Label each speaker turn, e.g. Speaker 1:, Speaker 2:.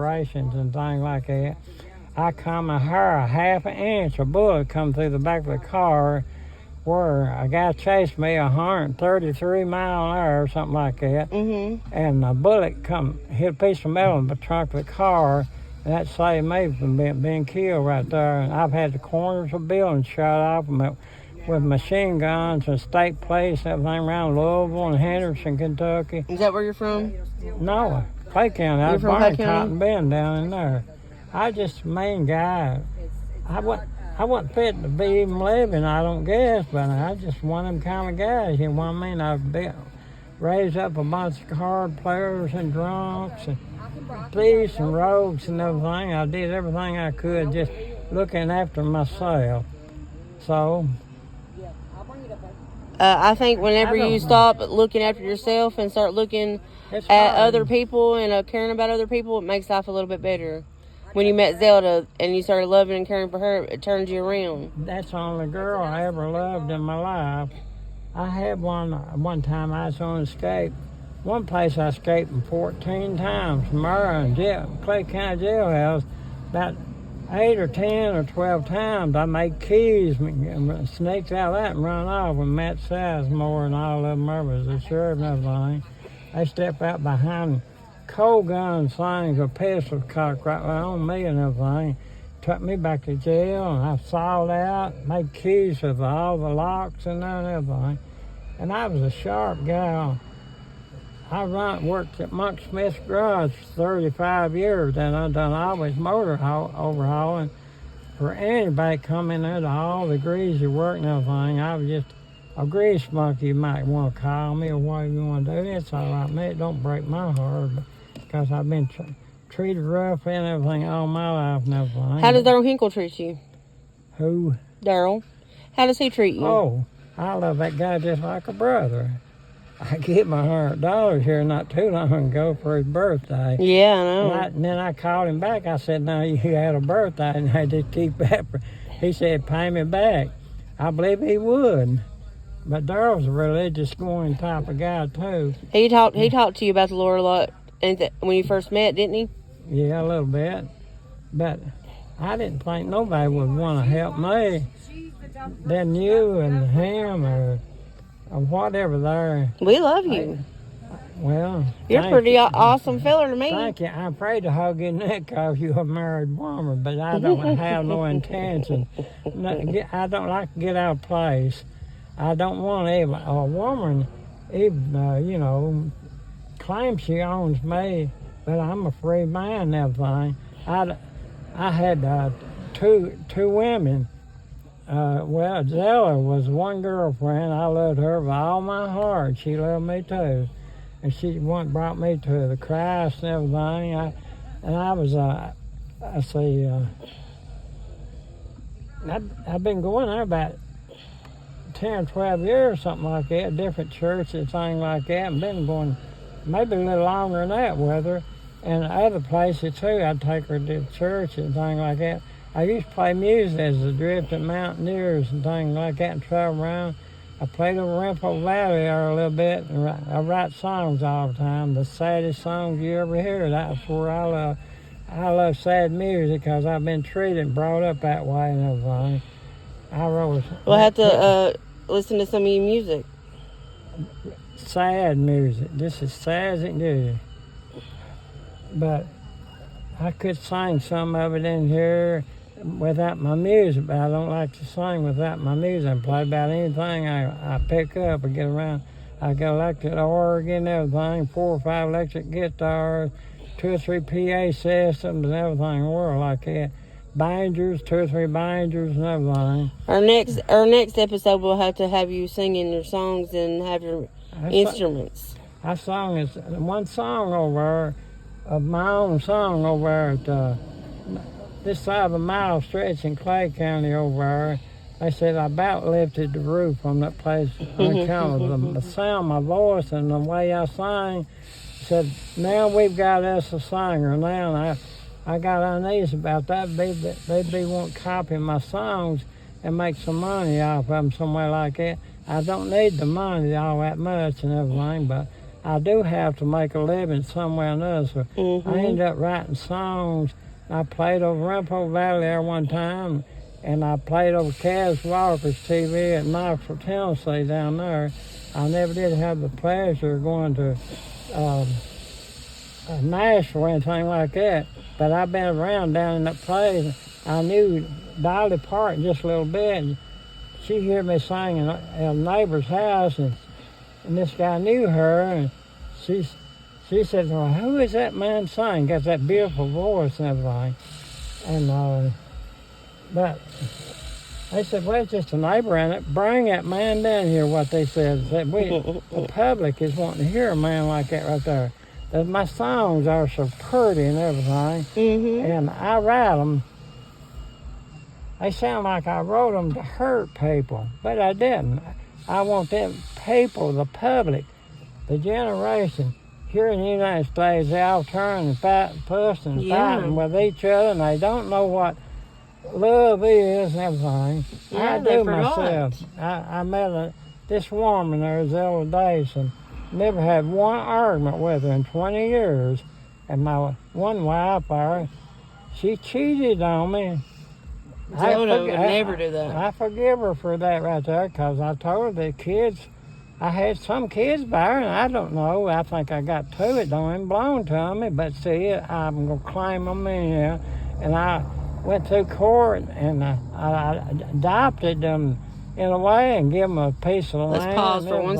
Speaker 1: rations and things like that. I come a hair, a half an inch, a bullet come through the back of the car where a guy chased me 133 mile an hour or something like that.
Speaker 2: Mm-hmm.
Speaker 1: And a bullet hit a piece of metal in the trunk of the car, and that saved me from being killed right there. And I've had the corners of buildings shot off with machine guns and state police, everything around Louisville and Henderson, Kentucky.
Speaker 2: Is that where you're from?
Speaker 1: No, Clay County. I was born in Cotton Bend down in there. I just a mean guy. I wasn't fit to be even living, I don't guess, but I just one of them kind of guys. You know what I mean? I've raised up a bunch of card players and drunks and thieves and rogues and everything. I did everything I could just looking after myself. So...
Speaker 2: I think whenever you stop looking after yourself and start looking at other people and caring about other people, it makes life a little bit better. When you met Zelda and you started loving and caring for her, it turns you around.
Speaker 1: That's the only girl I ever loved in my life. I had one time I was on escape. One place I escaped 14 times from Clay County jailhouse. About 8 or 10 or 12 times I made keys and sneaked out of that and run off with Matt Sizemore and all of them others, the sheriff and everything. They stepped out behind cold gun things with pistols cocked right on me and everything. Took me back to jail and I sawed out, made keys with all the locks and everything. And I was a sharp gal. I worked at Monk Smith's garage for 35 years, and I done always motor overhauling for anybody coming into all the greasy work and everything. I was just a grease monkey, you might want to call me or whatever you want to do. It's all right, man. It don't break my heart because I've been treated rough and everything all my life and everything.
Speaker 2: How does Daryl Hinkle treat you?
Speaker 1: Who?
Speaker 2: Daryl. How does he treat you?
Speaker 1: Oh, I love that guy just like a brother. I get my $100 here not too long ago for his birthday.
Speaker 2: Yeah, I know.
Speaker 1: And then I called him back. I said, "No, you had a birthday," and I just keep that. He said, "Pay me back." I believe he would. But Daryl's a religious going type of guy too.
Speaker 2: He talked to you about the Lord a lot when you first met, didn't he?
Speaker 1: Yeah, a little bit. But I didn't think nobody would want to help me than you and him or whatever there.
Speaker 2: We love you.
Speaker 1: Well,
Speaker 2: you're pretty awesome fella to me.
Speaker 1: Thank you. I'm afraid to hug your neck because you're a married woman, but I don't have no intention. I don't like to get out of place. I don't want a woman even, claim she owns me, but I'm a free man and everything. I had two women. Zella was one girlfriend. I loved her with all my heart. She loved me too. And she brought me to the Christ and everything. I've been going there about 10 or 12 years, something like that, different churches, things like that, and been going maybe a little longer than that with her. And other places too, I'd take her to church and things like that. I used to play music as the Drifting Mountaineers and things like that and travel around. I played over Rimpo Valley there a little bit, and I write songs all the time. The saddest songs you ever hear, that's where I love sad music because I've been treated and brought up that way and everything.
Speaker 2: We'll have to listen to some of your music.
Speaker 1: Sad music. This is sad as it gets. But I could sing some of it in here without my music, but I don't like to sing without my music. I play about anything I pick up or get around. I got electric organ and everything, 4 or 5 electric guitars, 2 or 3 PA systems and everything in the world like that. Bangers, 2 or 3 bangers and everything.
Speaker 2: Our next episode we'll have to have you singing your songs and have your instruments.
Speaker 1: I sung one song over of my own song over at this side of a mile stretch in Clay County over there. They said I about lifted the roof on that place on account of the sound of my voice and the way I sang. Said, now we've got us a singer. Now I got uneasy about that. They'd be wanting to copy my songs and make some money off of them somewhere like that. I don't need the money all that much and everything, but I do have to make a living somewhere or another. So I ended up writing songs. I played over Rampart Valley there one time, and I played over Kaz Walker's TV at Knoxville, Tennessee down there. I never did have the pleasure of going to Nashville or anything like that, but I've been around down in that place. I knew Dolly Parton just a little bit. And she heard me singing at a neighbor's house, and this guy knew her, and she said, well, who is that man singing? Got that beautiful voice and everything. And but they said, well, it's just a neighbor in it. Bring that man down here, what they said. The public is wanting to hear a man like that right there. That my songs are so pretty and everything, and I write them. They sound like I wrote them to hurt people, but I didn't. I want them people, the public, the generation here in the United States, they all turn and fight and fuss and fighting with each other, and they don't know what love is and everything.
Speaker 2: Yeah,
Speaker 1: I do myself. I met this woman there the other day, and never had one argument with her in 20 years. And my one wife, she cheated on me.
Speaker 2: Zelda would never do that.
Speaker 1: I forgive her for that right there, because I told her that kids, I had some kids by her, and I don't know. I think I got two that don't even belong to me, but see, I'm going to claim them anyhow. And I went through court, and I adopted them in a way and give them a piece of land.
Speaker 2: Let's pause for 1 second.